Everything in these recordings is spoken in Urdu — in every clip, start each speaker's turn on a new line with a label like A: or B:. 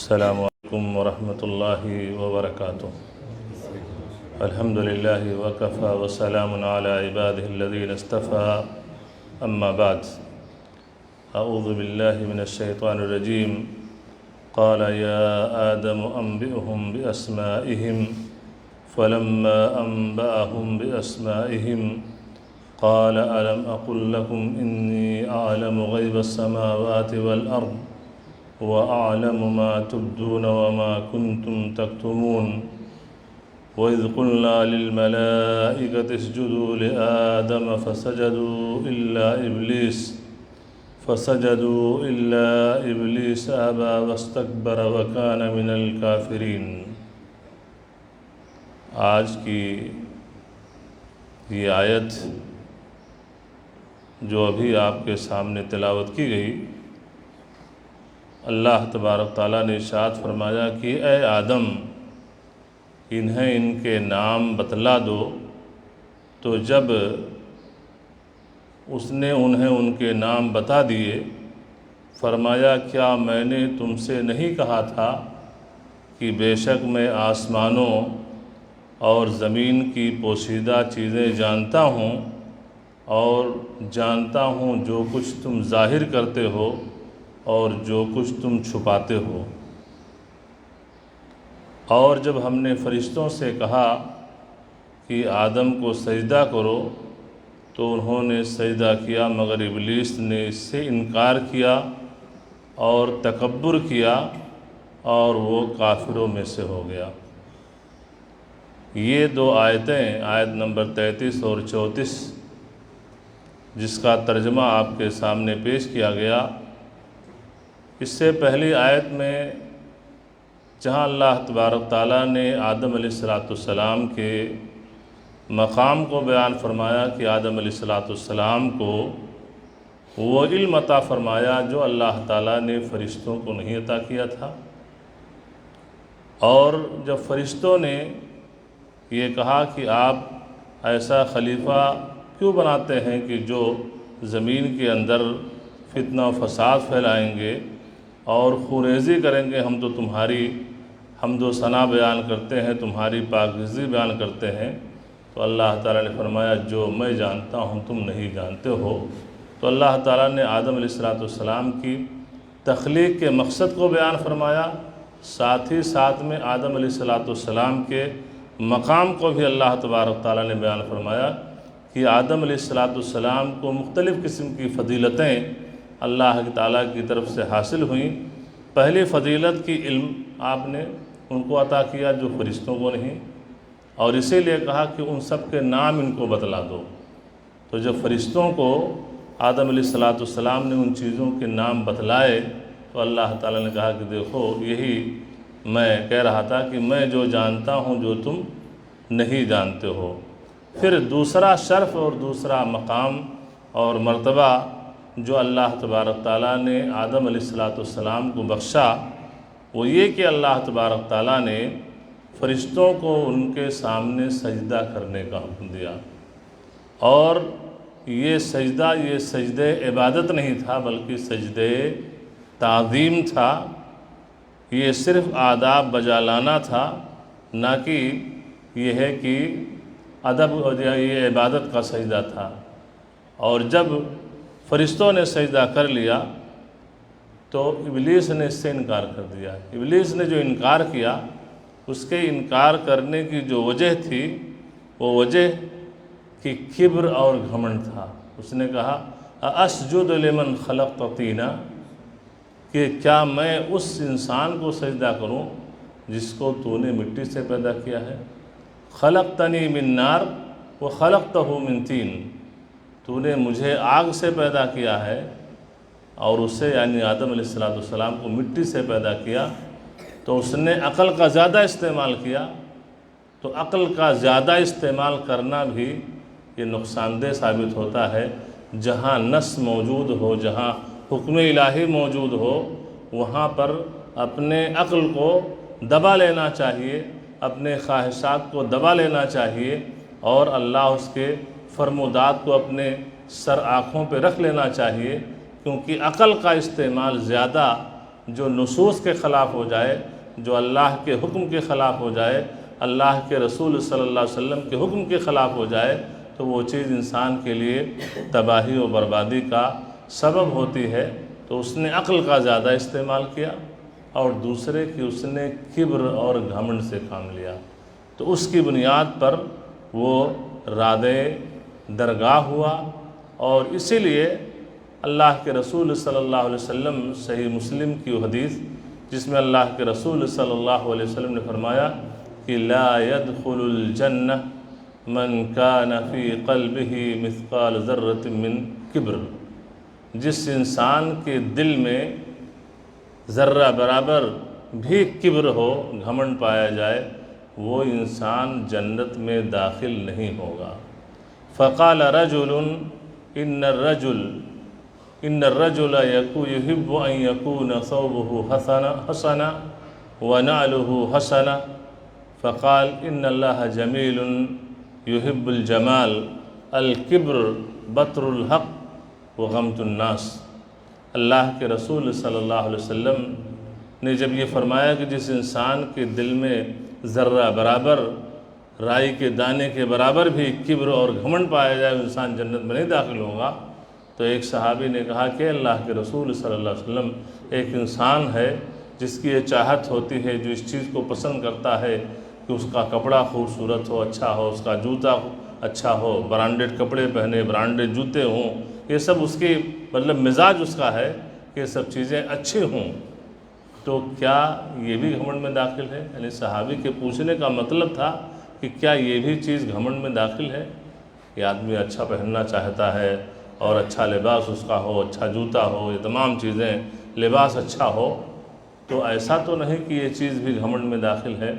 A: السلام علیکم ورحمۃ اللہ وبرکاتہ۔ الحمد للہ وکفیٰ وسلام علی عبادہ الذین اصطفیٰ، اما بعد۔ اعوذ باللہ من الشیطان الرجیم۔ قال یا آدم انبئهم باسمائهم فلما انبأهم باسمائهم قال الم اقل لكم انی اعلم غیب السماوات والارض وأعلم ما تبدون وما كنتم تكتمون وإذ قلنا للملائكة اسجدوا لآدم فسجدوا إلا إبليس أبى واستكبر وكان من الكافرين۔ آج کی یہ آیت جو ابھی آپ کے سامنے تلاوت کی گئی، اللہ تبارک تعالیٰ نے ارشاد فرمایا کہ اے آدم، انہیں ان کے نام بتلا دو۔ تو جب اس نے انہیں ان کے نام بتا دیے، فرمایا کیا میں نے تم سے نہیں کہا تھا کہ بے شک میں آسمانوں اور زمین کی پوشیدہ چیزیں جانتا ہوں، اور جانتا ہوں جو کچھ تم ظاہر کرتے ہو اور جو کچھ تم چھپاتے ہو۔ اور جب ہم نے فرشتوں سے کہا کہ آدم کو سجدہ کرو تو انہوں نے سجدہ کیا، مگر ابلیس نے اس سے انکار کیا اور تکبر کیا، اور وہ کافروں میں سے ہو گیا۔ یہ دو آیتیں، آیت نمبر 33 اور 34، جس کا ترجمہ آپ کے سامنے پیش کیا گیا، اس سے پہلی آیت میں جہاں اللہ تبارک تعالیٰ نے آدم علیہ السلام کے مقام کو بیان فرمایا کہ آدم علیہ السلام کو وہ علم عطا فرمایا جو اللہ تعالیٰ نے فرشتوں کو نہیں عطا کیا تھا، اور جب فرشتوں نے یہ کہا کہ آپ ایسا خلیفہ کیوں بناتے ہیں کہ جو زمین کے اندر فتنہ و فساد پھیلائیں گے اور خوریزی کریں گے، ہم تو تمہاری حمد و ثنا بیان کرتے ہیں، تمہاری پاکیزگی بیان کرتے ہیں، تو اللہ تعالیٰ نے فرمایا جو میں جانتا ہوں تم نہیں جانتے ہو۔ تو اللہ تعالیٰ نے آدم علیہ السلام کی تخلیق کے مقصد کو بیان فرمایا، ساتھ ہی ساتھ میں آدم علیہ السلام کے مقام کو بھی اللہ تبارک تعالیٰ نے بیان فرمایا کہ آدم علیہ السلام کو مختلف قسم کی فضیلتیں اللہ تعالیٰ کی طرف سے حاصل ہوئیں۔ پہلی فضیلت کی علم آپ نے ان کو عطا کیا جو فرشتوں کو نہیں، اور اسی لیے کہا کہ ان سب کے نام ان کو بتلا دو۔ تو جب فرشتوں کو آدم علیہ السلام نے ان چیزوں کے نام بتلائے تو اللہ تعالیٰ نے کہا کہ دیکھو، یہی میں کہہ رہا تھا کہ میں جو جانتا ہوں جو تم نہیں جانتے ہو۔ پھر دوسرا شرف اور دوسرا مقام اور مرتبہ جو اللہ تبارک تعالیٰ نے آدم علیہ السلام کو بخشا، وہ یہ کہ اللہ تبارک تعالیٰ نے فرشتوں کو ان کے سامنے سجدہ کرنے کا حکم دیا، اور یہ سجدہ عبادت نہیں تھا بلکہ سجدہ تعظیم تھا۔ یہ صرف آداب بجا لانا تھا، نہ کہ یہ ہے کہ ادب، یہ عبادت کا سجدہ تھا۔ اور جب فرشتوں نے سجدہ کر لیا تو ابلیس نے اس سے انکار کر دیا۔ ابلیس نے جو انکار کیا، اس کے انکار کرنے کی جو وجہ تھی، وہ وجہ کہ کبر اور گھمنڈ تھا۔ اس نے کہا اسجد لمن خلقت طینا، کہ کیا میں اس انسان کو سجدہ کروں جس کو تو نے مٹی سے پیدا کیا ہے؟ خلقتنی من نار وخلقتہ من طین، تو نے مجھے آگ سے پیدا کیا ہے اور اسے یعنی آدم علیہ السلام کو مٹی سے پیدا کیا۔ تو اس نے عقل کا زیادہ استعمال کیا، تو عقل کا زیادہ استعمال کرنا بھی یہ نقصان دہ ثابت ہوتا ہے۔ جہاں نص موجود ہو، جہاں حکم الہی موجود ہو، وہاں پر اپنے عقل کو دبا لینا چاہیے، اپنے خواہشات کو دبا لینا چاہیے، اور اللہ اس کے فرمودات کو اپنے سر آنکھوں پہ رکھ لینا چاہیے، کیونکہ عقل کا استعمال زیادہ جو نصوص کے خلاف ہو جائے، جو اللہ کے حکم کے خلاف ہو جائے، اللہ کے رسول صلی اللہ علیہ وسلم کے حکم کے خلاف ہو جائے، تو وہ چیز انسان کے لیے تباہی و بربادی کا سبب ہوتی ہے۔ تو اس نے عقل کا زیادہ استعمال کیا، اور دوسرے کی اس نے کبر اور گھمنڈ سے کام لیا، تو اس کی بنیاد پر وہ راد درگاہ ہوا۔ اور اسی لیے اللہ کے رسول صلی اللہ علیہ وسلم، صحیح مسلم کی وہ حدیث جس میں اللہ کے رسول صلی اللہ علیہ وسلم نے فرمایا کہ لا يدخل الجنہ من کان فی قلبہ مثقال ذرۃ من کبر، جس انسان کے دل میں ذرہ برابر بھی کبر ہو، گھمنڈ پایا جائے، وہ انسان جنت میں داخل نہیں ہوگا۔ فقال رجل ان الرجل يحب ان يكون ثوبه حسنا ونعله حسنا، فقال ان اللہ جمیل يحب الجمال، الکبر بطر الحق وغمط الناس۔ اللہ کے رسول صلی اللہ علیہ وسلم نے جب یہ فرمایا کہ جس انسان کے دل میں ذرہ برابر، رائی کے دانے کے برابر بھی کبر اور گھمنڈ پایا جائے، انسان جنت میں نہیں داخل ہوگا، تو ایک صحابی نے کہا کہ اللہ کے رسول صلی اللہ علیہ وسلم، ایک انسان ہے جس کی یہ چاہت ہوتی ہے، جو اس چیز کو پسند کرتا ہے کہ اس کا کپڑا خوبصورت ہو، اچھا ہو، اس کا جوتا اچھا ہو، برانڈڈ کپڑے پہنے، برانڈڈ جوتے ہوں، یہ سب اس کی مطلب مزاج اس کا ہے کہ یہ سب چیزیں اچھی ہوں، تو کیا یہ بھی گھمنڈ میں داخل ہے؟ یعنی صحابی کے پوچھنے کا مطلب تھا کہ کیا یہ بھی چیز گھمنڈ میں داخل ہے؟ یہ آدمی اچھا پہننا چاہتا ہے اور اچھا لباس اس کا ہو، اچھا جوتا ہو، یہ تمام چیزیں، لباس اچھا ہو، تو ایسا تو نہیں کہ یہ چیز بھی گھمنڈ میں داخل ہے؟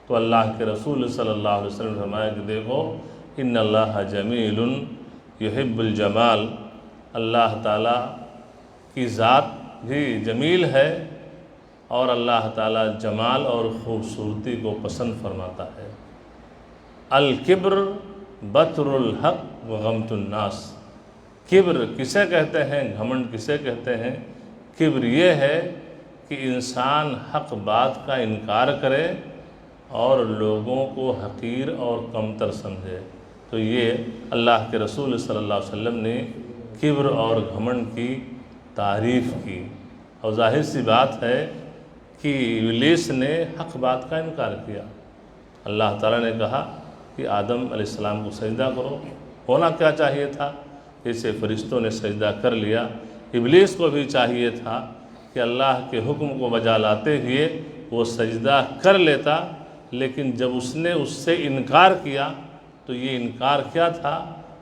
A: تو اللہ کے رسول صلی اللہ علیہ وسلم نے فرمایا کہ دیکھو، ان اللہ جمیل یحب الجمال، اللہ تعالیٰ کی ذات بھی جمیل ہے اور اللہ تعالیٰ جمال اور خوبصورتی کو پسند فرماتا ہے۔ الکبر بطر الحق وغمط الناس، کبر کسے کہتے ہیں، گھمنڈ کسے کہتے ہیں؟ کبر یہ ہے کہ انسان حق بات کا انکار کرے اور لوگوں کو حقیر اور کمتر سمجھے، تو یہ اللہ کے رسول صلی اللہ علیہ وسلم نے کبر اور گھمنڈ کی تعریف کی۔ اور ظاہر سی بات ہے کہ ابلیس نے حق بات کا انکار کیا۔ اللہ تعالیٰ نے کہا کہ آدم علیہ السلام کو سجدہ کرو، ہونا کیا چاہیے تھا؟ اسے فرشتوں نے سجدہ کر لیا۔ ابلیس کو بھی چاہیے تھا کہ اللہ کے حکم کو بجا لاتے ہوئے وہ سجدہ کر لیتا، لیکن جب اس نے اس سے انکار کیا تو یہ انکار کیا تھا؟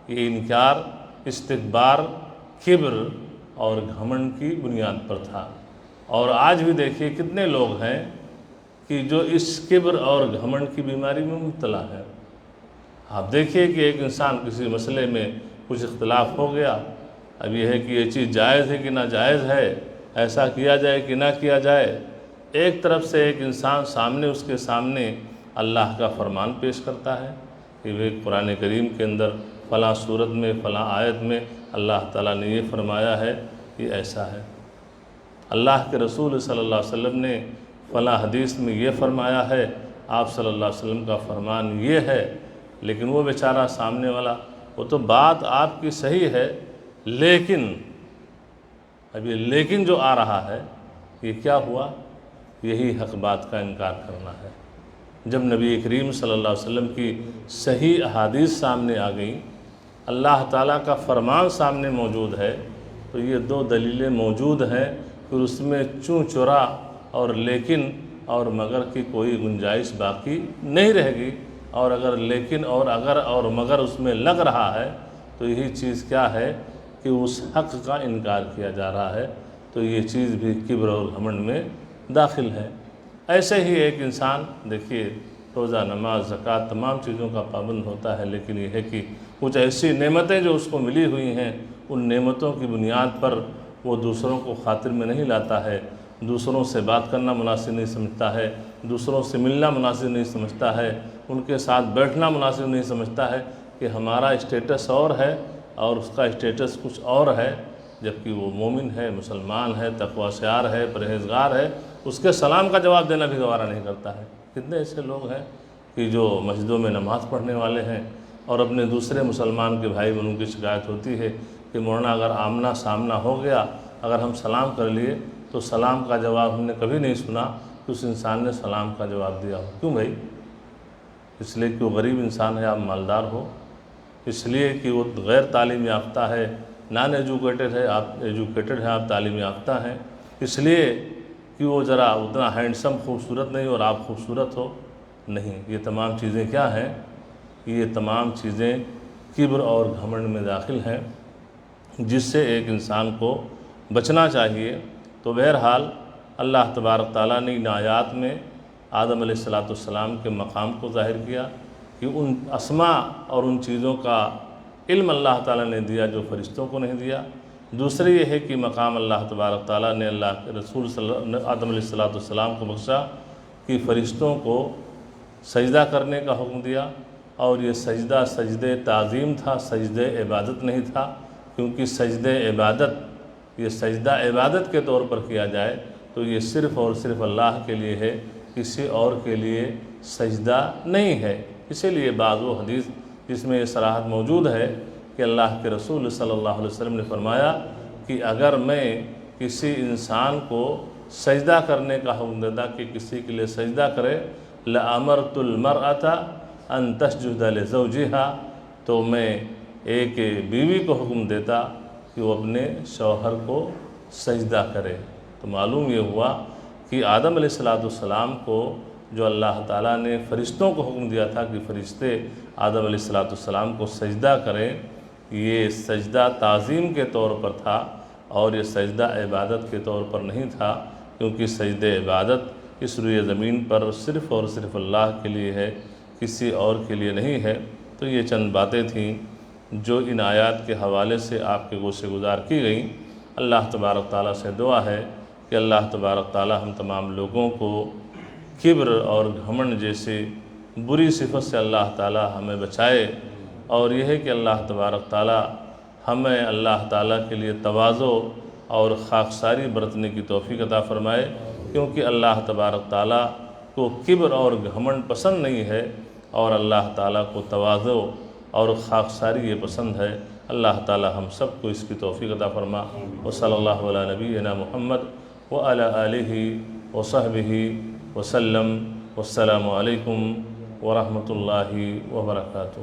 A: یہ انکار استکبار، کبر اور گھمنڈ کی بنیاد پر تھا۔ اور آج بھی دیکھیے کتنے لوگ ہیں کہ جو اس کبر اور گھمنڈ کی بیماری میں مبتلا ہے۔ آپ دیکھیے کہ ایک انسان کسی مسئلے میں کچھ اختلاف ہو گیا، اب یہ ہے کہ یہ چیز جائز ہے کہ ناجائز ہے، ایسا کیا جائے کہ نہ کیا جائے۔ ایک طرف سے ایک انسان اس کے سامنے اللہ کا فرمان پیش کرتا ہے کہ وہ قرآن کریم کے اندر فلاں صورت میں فلاں آیت میں اللہ تعالیٰ نے یہ فرمایا ہے، یہ ایسا ہے۔ اللہ کے رسول صلی اللہ علیہ وسلم نے فلاں حدیث میں یہ فرمایا ہے، آپ صلی اللہ علیہ وسلم کا فرمان یہ ہے، لیکن وہ بیچارہ سامنے والا، وہ تو بات آپ کی صحیح ہے، لیکن اب یہ لیکن جو آ رہا ہے یہ کیا ہوا؟ یہی حق بات کا انکار کرنا ہے۔ جب نبی کریم صلی اللہ علیہ وسلم کی صحیح احادیث سامنے آ گئیں، اللہ تعالیٰ کا فرمان سامنے موجود ہے، تو یہ دو دلیلیں موجود ہیں، پھر اس میں چوں چرا اور لیکن اور مگر کی کوئی گنجائش باقی نہیں رہے گی۔ اور اگر لیکن اور اگر اور مگر اس میں لگ رہا ہے تو یہی چیز کیا ہے کہ اس حق کا انکار کیا جا رہا ہے، تو یہ چیز بھی کبر اور گھمنڈ میں داخل ہے۔ ایسے ہی ایک انسان دیکھیے روزہ، نماز، زکوٰۃ تمام چیزوں کا پابند ہوتا ہے، لیکن یہ ہے کہ کچھ ایسی نعمتیں جو اس کو ملی ہوئی ہیں، ان نعمتوں کی بنیاد پر وہ دوسروں کو خاطر میں نہیں لاتا ہے، دوسروں سے بات کرنا مناسب نہیں سمجھتا ہے، دوسروں سے ملنا مناسب نہیں سمجھتا ہے، ان کے ساتھ بیٹھنا مناسب نہیں سمجھتا ہے، کہ ہمارا اسٹیٹس اور ہے اور اس کا اسٹیٹس کچھ اور ہے، جبکہ وہ مومن ہے، مسلمان ہے، تقوی شعار ہے، پرہیزگار ہے، اس کے سلام کا جواب دینا بھی گوارہ نہیں کرتا ہے۔ کتنے ایسے لوگ ہیں کہ جو مسجدوں میں نماز پڑھنے والے ہیں اور اپنے دوسرے مسلمان کے بھائی ان کی شکایت ہوتی ہے کہ مولانا اگر آمنا سامنا ہو گیا، اگر ہم سلام کر لیے تو سلام کا جواب ہم نے کبھی نہیں سنا کہ اس انسان نے سلام کا جواب دیا ہو۔ کیوں بھائی؟ اس لیے کہ وہ غریب انسان ہے، آپ مالدار ہو، اس لیے کہ وہ غیر تعلیم یافتہ ہے، نان ایجوکیٹڈ ہے، آپ ایجوکیٹڈ ہیں، آپ تعلیم یافتہ ہیں، اس لیے کہ وہ ذرا اتنا ہینڈسم خوبصورت نہیں اور آپ خوبصورت ہو نہیں۔ یہ تمام چیزیں کیا ہیں؟ یہ تمام چیزیں کبر اور گھمنڈ میں داخل ہیں، جس سے ایک انسان کو بچنا چاہیے۔ تو بہرحال اللہ تبارک تعالیٰ نے ان آیات میں آدم علیہ السلام کے مقام کو ظاہر کیا کہ ان اسماء اور ان چیزوں کا علم اللہ تعالیٰ نے دیا جو فرشتوں کو نہیں دیا۔ دوسری یہ ہے کہ مقام اللہ تبارک تعالیٰ نے اللہ کے رسول آدم علیہ السلام کو بخشا کہ فرشتوں کو سجدہ کرنے کا حکم دیا، اور یہ سجدہ سجدہ تعظیم تھا، سجدہ عبادت نہیں تھا، کیونکہ سجدہ عبادت یہ سجدہ عبادت کے طور پر کیا جائے تو یہ صرف اور صرف اللہ کے لیے ہے، کسی اور کے لیے سجدہ نہیں ہے۔ اسی لیے بعض وہ حدیث جس میں یہ صراحت موجود ہے کہ اللہ کے رسول صلی اللہ علیہ وسلم نے فرمایا کہ اگر میں کسی انسان کو سجدہ کرنے کا حکم دیتا کہ کسی کے لیے سجدہ کرے، لَأَمَرْتُ الْمَرْأَةَ أَن تَسْجُدَ لِزَوْجِهَا، تو میں ایک بیوی کو حکم دیتا کہ وہ اپنے شوہر کو سجدہ کرے۔ تو معلوم یہ ہوا کہ آدم علیہ السلام کو جو اللہ تعالیٰ نے فرشتوں کو حکم دیا تھا کہ فرشتے آدم علیہ السلام کو سجدہ کریں، یہ سجدہ تعظیم کے طور پر تھا اور یہ سجدہ عبادت کے طور پر نہیں تھا، کیونکہ سجدہ عبادت اس روئے زمین پر صرف اور صرف اللہ کے لیے ہے، کسی اور کے لیے نہیں ہے۔ تو یہ چند باتیں تھیں جو ان آیات کے حوالے سے آپ کے گوشے گزار کی گئیں۔ اللہ تبارک تعالیٰ سے دعا ہے کہ اللہ تبارک تعالیٰ ہم تمام لوگوں کو کبر اور گھمنڈ جیسی بری صفت سے اللہ تعالیٰ ہمیں بچائے، اور یہ ہے کہ اللہ تبارک تعالیٰ ہمیں اللہ تعالیٰ کے لیے تواضع اور خاکساری برتنے کی توفیق عطا فرمائے، کیونکہ اللہ تبارک تعالیٰ کو کبر اور گھمنڈ پسند نہیں ہے، اور اللہ تعالیٰ کو تواضع اور خاکساری یہ پسند ہے۔ اللہ تعالیٰ ہم سب کو اس کی توفیق عطا فرما۔ وصلی اللہ علی نبینا محمد وعلی آلہ وصحبہ وسلم۔ والسلام علیکم ورحمۃ اللہ وبرکاتہ۔